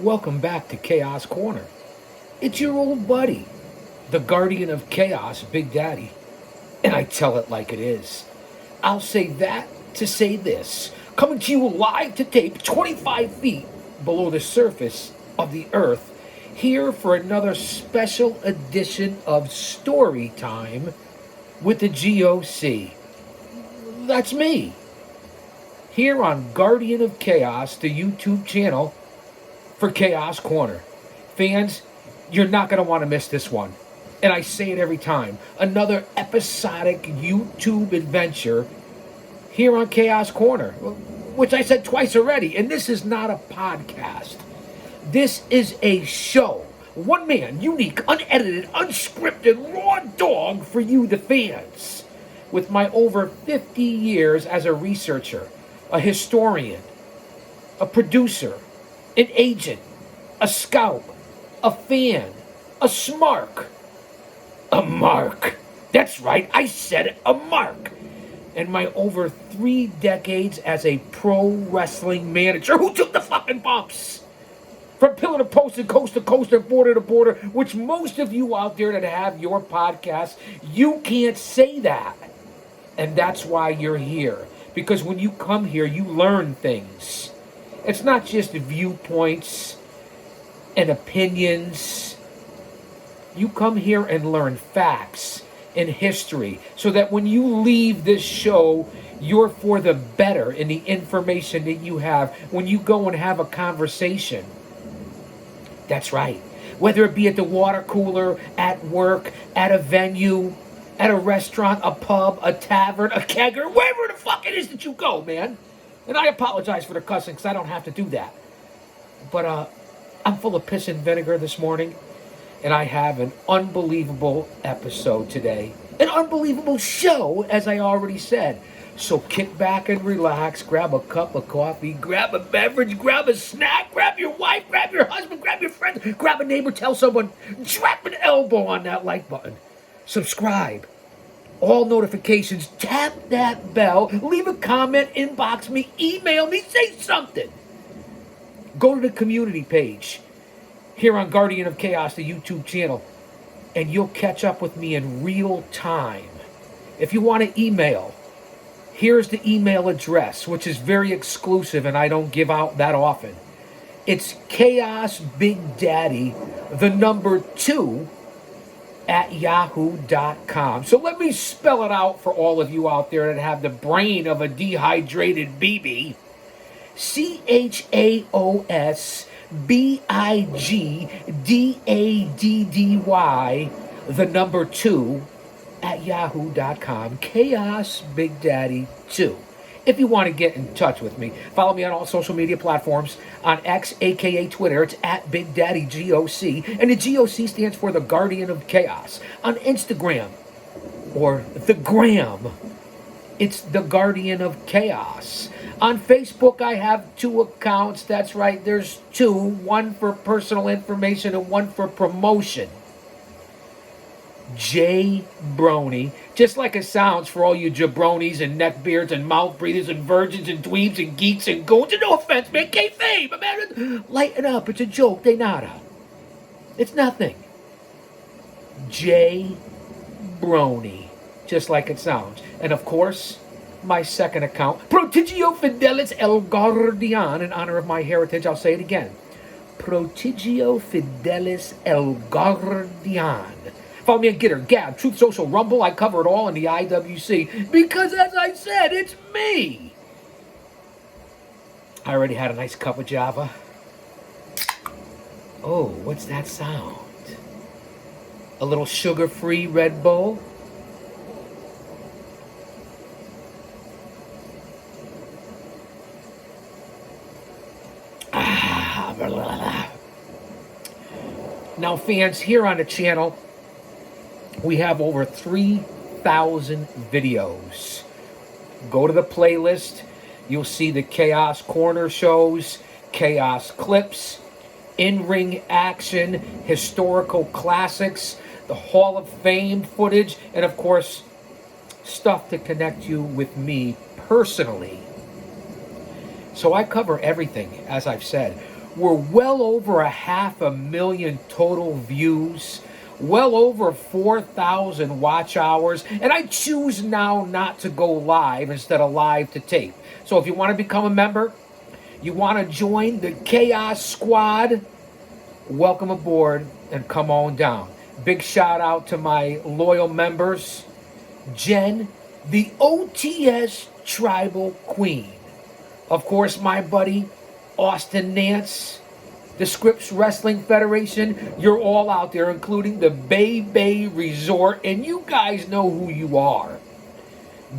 Welcome back to Chaos Corner. It's your old buddy, the guardian of chaos, Big Daddy. And I tell it like it is. I'll say that to say this. Coming to you live to tape 25 feet below the surface of the earth, here for another special edition of Story Time with the G.O.C. That's me. Here on Guardian of Chaos, the YouTube channel for Chaos Corner. Fans, you're not going to want to miss this one. And I say it every time. Another episodic YouTube adventure here on Chaos Corner, which I said twice already. And this is not a podcast. This is a show. One man, unique, unedited, unscripted, raw dog for you, the fans. With my over 50 years as a researcher, a historian, a producer, an agent, a scout, a fan, a smark, a mark. That's right, I said it, a mark. And my over 3 decades as a pro wrestling manager who took the fucking bumps. From pillar to post and coast to coast and border to border, which most of you out there that have your podcast, you can't say that. And that's why you're here. Because when you come here, you learn things. It's not just viewpoints and opinions. You come here and learn facts and history so that when you leave this show, you're for the better in the information that you have when you go and have a conversation. That's right. Whether it be at the water cooler, at work, at a venue, at a restaurant, a pub, a tavern, a kegger, wherever the fuck it is that you go, man. And I apologize for the cussing because I don't have to do that. But I'm full of piss and vinegar this morning. And I have an unbelievable episode today. An unbelievable show, as I already said. So kick back and relax. Grab a cup of coffee. Grab a beverage. Grab a snack. Grab your wife. Grab your husband. Grab your friend. Grab a neighbor. Tell someone. Drop an elbow on that like button. Subscribe. All notifications, tap that bell, leave a comment, inbox me, email me, say something. Go to the community page here on Guardian of Chaos, the YouTube channel, and you'll catch up with me in real time. If you want to email, here's the email address, which is very exclusive and I don't give out that often. It's chaosbigdaddy, the number 2, at yahoo.com. So let me spell it out for all of you out there that have the brain of a dehydrated BB. chaosbigdaddy, the number 2, at yahoo.com. Chaos Big Daddy 2. If you want to get in touch with me, follow me on all social media platforms. On X, a.k.a. Twitter, it's at Big Daddy G.O.C. And the G.O.C. stands for the Guardian of Chaos. On Instagram, or the Gram, it's the Guardian of Chaos. On Facebook, I have 2 accounts. That's right, there's 2. One for personal information and one for promotion. J Brony, just like it sounds for all you jabronis and neckbeards and mouth breathers and virgins and dweebs and geeks and goons. And no offense, man, kayfabe, man, lighten up, it's a joke, de nada. It's nothing. J Brony, just like it sounds. And of course, my second account, Prodigio Fidelis El Guardian, in honor of my heritage. I'll say it again. Prodigio Fidelis El Guardian. Follow me on Gitter, Gab, Truth Social, Rumble. I cover it all in the IWC because, as I said, it's me. I already had a nice cup of Java. Oh, what's that sound? A little sugar-free Red Bull. Now, fans, here on the channel, we have over 3,000 videos. Go to the playlist. You'll see the Chaos Corner shows, Chaos Clips, in-ring action, historical classics, the Hall of Fame footage, and of course, stuff to connect you with me personally. So I cover everything, as I've said. We're well over 500,000 total views, well over 4,000 watch hours, and I choose now not to go live instead of live to tape. So if you want to become a member, you want to join the Chaos Squad, welcome aboard and come on down. Big shout out to my loyal members, Jen, the OTS Tribal Queen. Of course, my buddy, Austin Nance, the Scripps Wrestling Federation. You're all out there, including the Bay Resort, and you guys know who you are.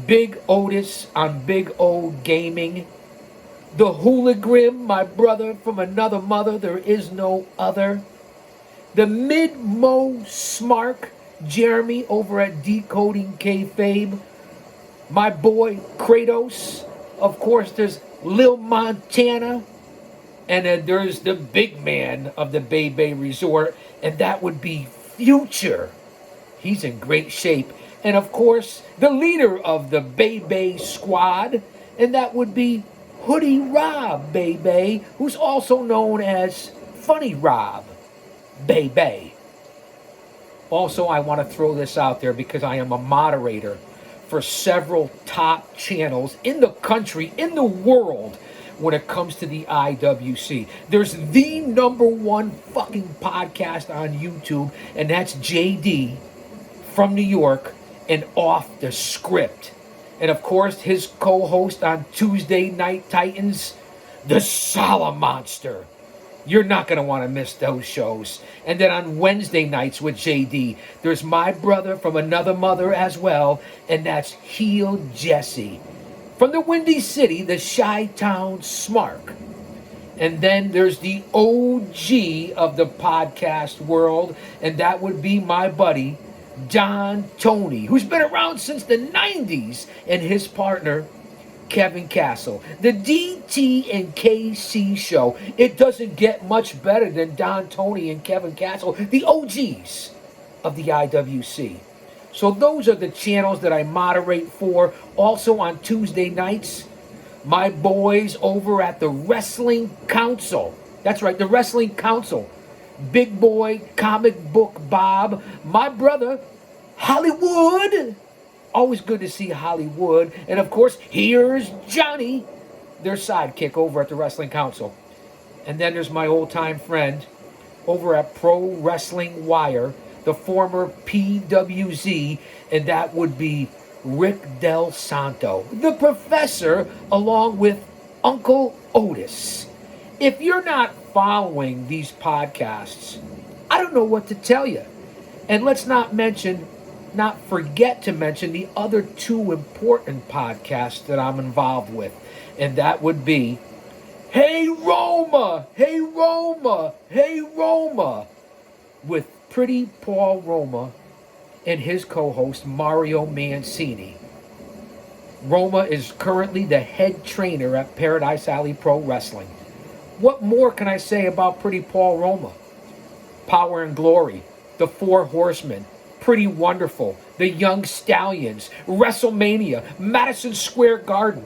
Big Otis on Big O Gaming. The Hooligram, my brother from another mother, there is no other. The Mid-Mo Smark, Jeremy over at Decoding Kayfabe. My boy Kratos. Of course, there's Lil Montana. And then there's the big man of the Bay Resort, and that would be Future. He's in great shape. And of course, the leader of the Bay Squad, and that would be Hoodie Rob Bay, who's also known as Funny Rob Bay. Also, I want to throw this out there because I am a moderator for several top channels in the country, in the world, when it comes to the IWC. There's the #1 fucking podcast on YouTube, and that's JD from New York and Off the Script. And of course, his co-host on Tuesday Night Titans, the Salamonster. You're not going to want to miss those shows. And then on Wednesday nights with JD, there's my brother from another mother as well, and that's Heel Jesse. From the Windy City, the Chi-Town Smark. And then there's the OG of the podcast world, and that would be my buddy, Don Tony, who's been around since the 90s, and his partner, Kevin Castle. The DT and KC show. It doesn't get much better than Don Tony and Kevin Castle, the OGs of the IWC. So those are the channels that I moderate for. Also on Tuesday nights, my boys over at the Wrestling Council. That's right, the Wrestling Council. Big Boy, Comic Book Bob, my brother, Hollywood. Always good to see Hollywood. And of course, here's Johnny, their sidekick over at the Wrestling Council. And then there's my old-time friend over at Pro Wrestling Wire, the former PWZ, and that would be Rick Del Santo, the professor, along with Uncle Otis. If you're not following these podcasts, I don't know what to tell you. And let's not forget to mention the other two important podcasts that I'm involved with, and that would be Hey Roma, Hey Roma, Hey Roma, with Pretty Paul Roma and his co-host Mario Mancini. Roma is currently the head trainer at Paradise Alley Pro Wrestling. What more can I say about Pretty Paul Roma? Power and Glory, the Four Horsemen, Pretty Wonderful, the Young Stallions, WrestleMania, Madison Square Garden.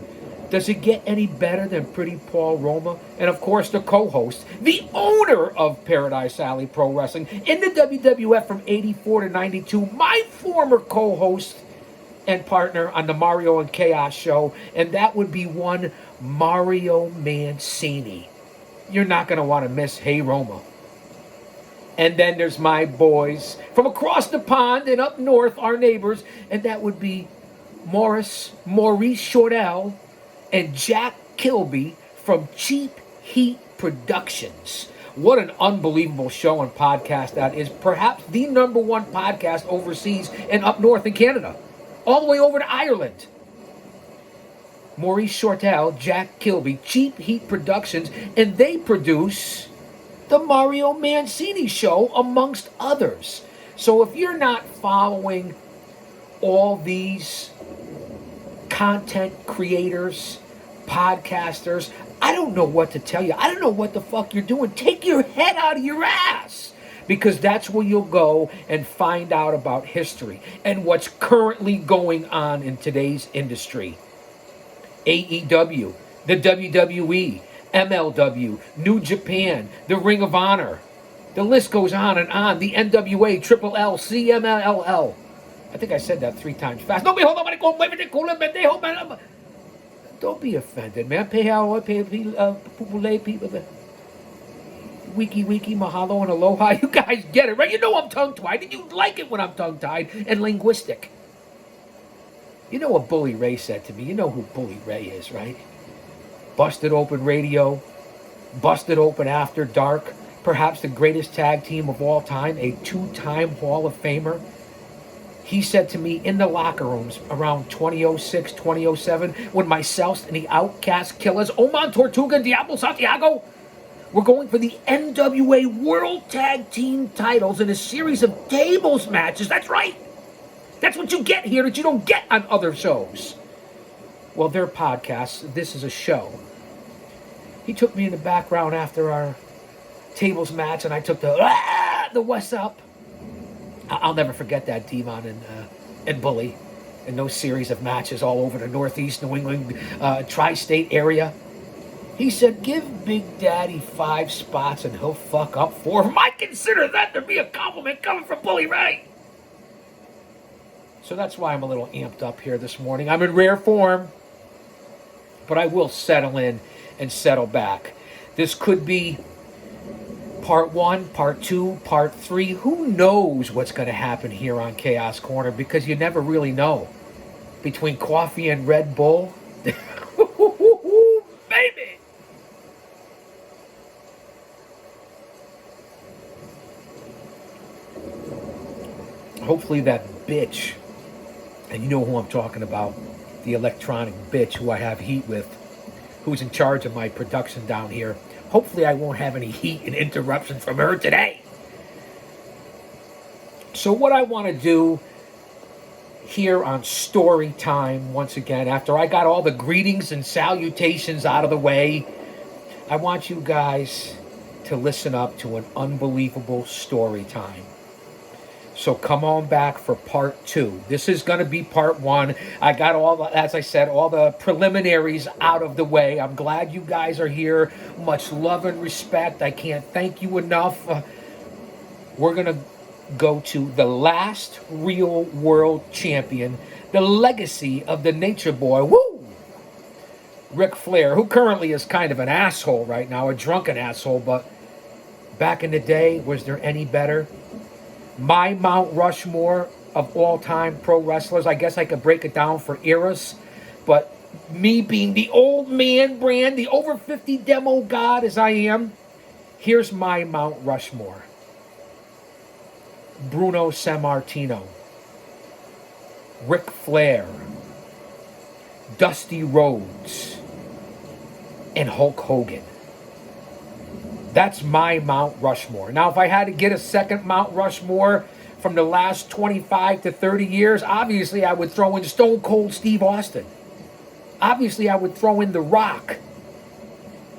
Does it get any better than Pretty Paul Roma? And of course, the co-host, the owner of Paradise Alley Pro Wrestling in the WWF from 84 to 92, my former co-host and partner on the Mario and Chaos show, and that would be one Mario Mancini. You're not going to want to miss Hey Roma. And then there's my boys from across the pond and up north, our neighbors, and that would be Maurice Shortell and Jack Kilby from Cheap Heat Productions. What an unbelievable show and podcast that is. Perhaps the #1 podcast overseas and up north in Canada. All the way over to Ireland. Maurice Shortell, Jack Kilby, Cheap Heat Productions, and they produce the Mario Mancini show, amongst others. So if you're not following all these content creators, podcasters, I don't know what to tell you. I don't know what the fuck you're doing. Take your head out of your ass, because that's where you'll go and find out about history and what's currently going on in today's industry. AEW, the WWE, MLW, New Japan, the Ring of Honor. The list goes on and on. The NWA, Triple L, CMLL. I think I said that 3 times fast. Don't be offended, man. Wiki, mahalo, and aloha. You guys get it, right? You know I'm tongue-tied, and you like it when I'm tongue-tied and linguistic. You know what Bully Ray said to me. You know who Bully Ray is, right? Busted Open Radio, Busted Open After Dark, perhaps the greatest tag team of all time, a 2-time Hall of Famer. He said to me in the locker rooms around 2006, 2007, when myself and the Outcast Killers, Oman Tortuga and Diablo Santiago, were going for the NWA World Tag Team titles in a series of tables matches. That's right. That's what you get here that you don't get on other shows. Well, their podcasts, this is a show. He took me in the background after our tables match, and I took the West Up. I'll never forget that, Devon and Bully, in those series of matches all over the Northeast New England tri-state area. He said, give Big Daddy 5 spots and he'll fuck up 4 of them. I consider that to be a compliment coming from Bully Ray. So that's why I'm a little amped up here this morning. I'm in rare form, but I will settle in and settle back. This could be part 1, part 2, part 3. Who knows what's going to happen here on Chaos Corner, because you never really know. Between coffee and Red Bull, baby. Hopefully that bitch, and you know who I'm talking about, the electronic bitch who I have heat with, who's in charge of my production down here. Hopefully I won't have any heat and interruption from her today. So what I want to do here on Story Time, once again, after I got all the greetings and salutations out of the way, I want you guys to listen up to an unbelievable story time. So come on back for part 2. This is going to be part 1. I got as I said, all the preliminaries out of the way. I'm glad you guys are here. Much love and respect. I can't thank you enough. We're going to go to the last real world champion, the legacy of the Nature Boy. Woo! Ric Flair, who currently is kind of an asshole right now, a drunken asshole, but back in the day, was there any better? My Mount Rushmore of all-time pro wrestlers. I guess I could break it down for eras, but me being the old man brand, the over 50 demo god as I am, here's my Mount Rushmore. Bruno Sammartino, Ric Flair, Dusty Rhodes, and Hulk Hogan. That's my Mount Rushmore. Now, if I had to get a second Mount Rushmore from the last 25 to 30 years, obviously I would throw in Stone Cold Steve Austin. Obviously, I would throw in The Rock.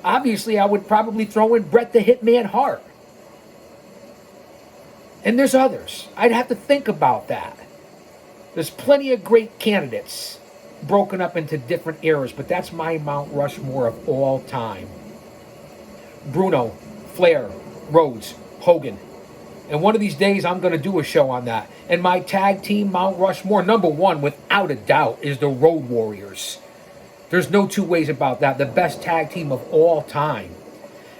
Obviously, I would probably throw in Bret the Hitman Hart. And there's others. I'd have to think about that. There's plenty of great candidates broken up into different eras, but that's my Mount Rushmore of all time. Bruno, Flair, Rhodes, Hogan. And one of these days, I'm going to do a show on that. And my tag team, Mount Rushmore, number 1, without a doubt, is the Road Warriors. There's no two ways about that. The best tag team of all time.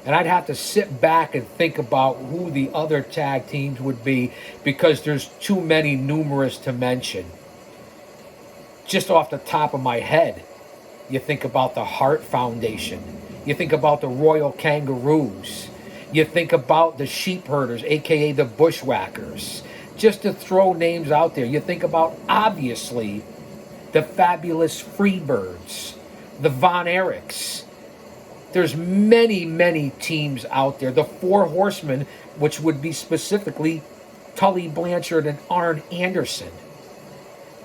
And I'd have to sit back and think about who the other tag teams would be, because there's too many numerous to mention. Just off the top of my head, you think about the Hart Foundation. You think about the Royal Kangaroos. You think about the Sheep Herders, a.k.a. the Bushwhackers. Just to throw names out there. You think about, obviously, the Fabulous Freebirds, the Von Erichs. There's many, many teams out there. The Four Horsemen, which would be specifically Tully Blanchard and Arn Anderson.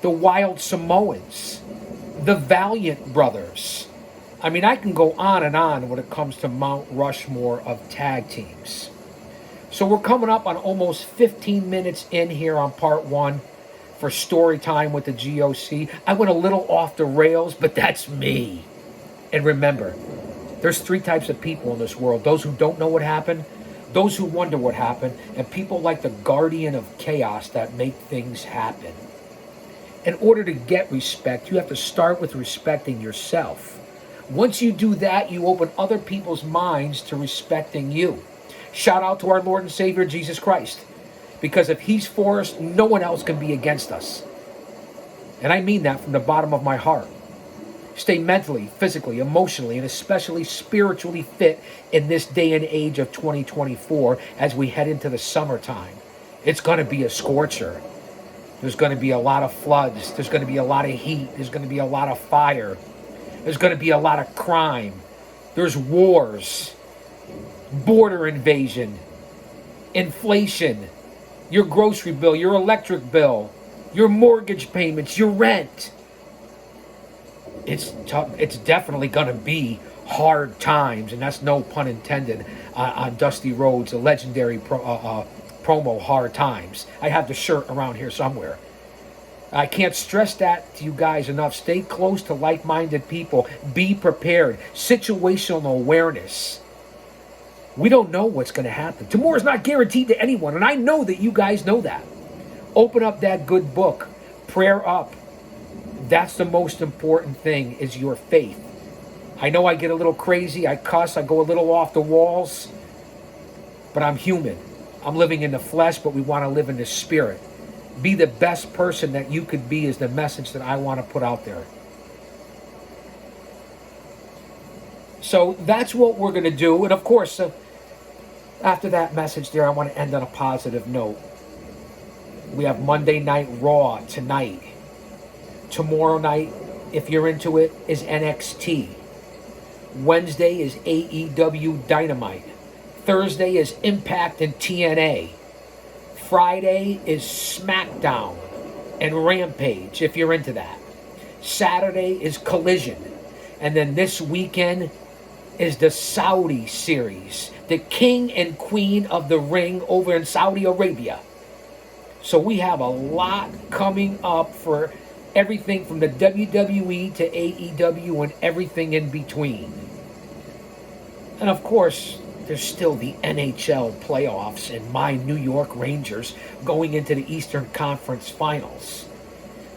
The Wild Samoans. The Valiant Brothers. I mean, I can go on and on when it comes to Mount Rushmore of tag teams. So we're coming up on almost 15 minutes in here on part 1 for Story Time with the G.O.C. I went a little off the rails, but that's me. And remember, There's three types of people in this world: those who don't know what happened, those who wonder what happened, and people like the guardian of chaos that make things happen. In order to get respect, you have to start with respecting yourself. Once you do that, you open other people's minds to respecting you. Shout out to our Lord and Savior, Jesus Christ. Because if he's for us, no one else can be against us. And I mean that from the bottom of my heart. Stay mentally, physically, emotionally, and especially spiritually fit in this day and age of 2024 as we head into the summertime. It's going to be a scorcher. There's going to be a lot of floods. There's going to be a lot of heat. There's going to be a lot of fire. There's going to be a lot of crime. There's wars, border invasion, inflation, your grocery bill, your electric bill, your mortgage payments, your rent. It's tough. It's definitely going to be hard times, and that's no pun intended on Dusty Rhodes, a legendary promo, Hard Times. I have the shirt around here somewhere. I can't stress that to you guys enough. Stay close to like-minded people. Be prepared. Situational awareness. We don't know what's going to happen. Tomorrow's not guaranteed to anyone, and I know that you guys know that. Open up that good book. Prayer up. That's the most important thing, is your faith. I know I get a little crazy. I cuss. I go a little off the walls. But I'm human. I'm living in the flesh, but we want to live in the spirit. Be the best person that you could be is the message that I want to put out there. So that's what we're going to do. And of course, after that message there, I want to end on a positive note. We have Monday Night Raw tonight. Tomorrow night, if you're into it, is NXT. Wednesday is AEW Dynamite. Thursday is Impact and TNA. Friday is SmackDown and Rampage, if you're into that. Saturday is Collision. And then this weekend is the Saudi series. The King and Queen of the Ring over in Saudi Arabia. So we have a lot coming up for everything from the WWE to AEW and everything in between. And of course, there's still the NHL playoffs and my New York Rangers going into the Eastern Conference Finals.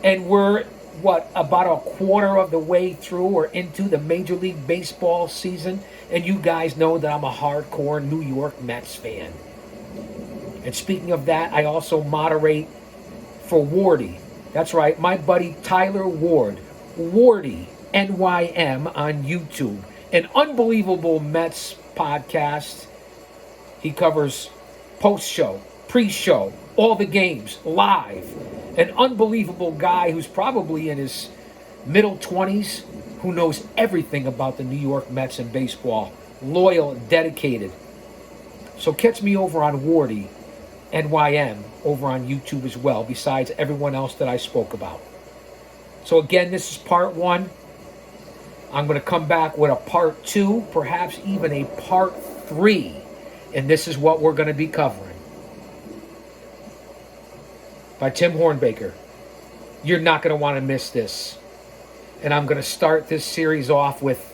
And we're, about a quarter of the way through or into the Major League Baseball season. And you guys know that I'm a hardcore New York Mets fan. And speaking of that, I also moderate for Wardy. That's right, my buddy Tyler Ward, Wardy, NYM on YouTube. An unbelievable Mets podcast. He covers post-show, pre-show, all the games, live. An unbelievable guy who's probably in his middle 20s, who knows everything about the New York Mets and baseball. Loyal, dedicated. So catch me over on Wardy, NYM, over on YouTube as well, besides everyone else that I spoke about. So again, this is part 1. I'm going to come back with a part 2, perhaps even a part 3. And this is what we're going to be covering. By Tim Hornbaker. You're not going to want to miss this. And I'm going to start this series off with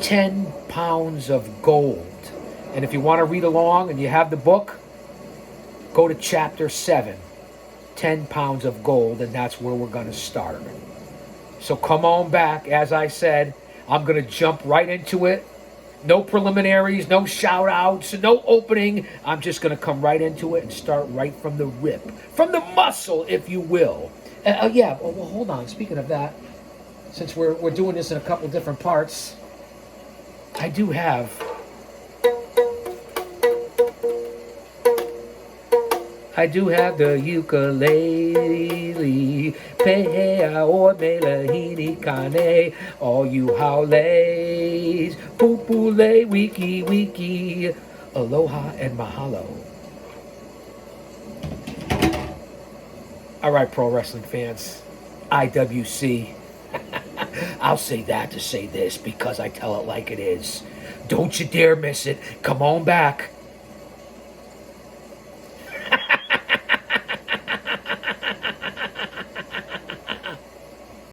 10 pounds of gold. And if you want to read along and you have the book, go to chapter 7, 10 pounds of gold, and that's where we're going to start. So come on back. As I said, I'm going to jump right into it. No preliminaries, no shout outs, no opening. I'm just going to come right into it and start right from the rip, from the muscle, if you will. Well, hold on. Speaking of that, since we're doing this in a couple different parts, I do have the ukulele, pehea or melahini kane, all you howlays, pupule, wiki, wiki, aloha and mahalo. All right, pro wrestling fans, IWC. I'll say that to say this because I tell it like it is. Don't you dare miss it. Come on back.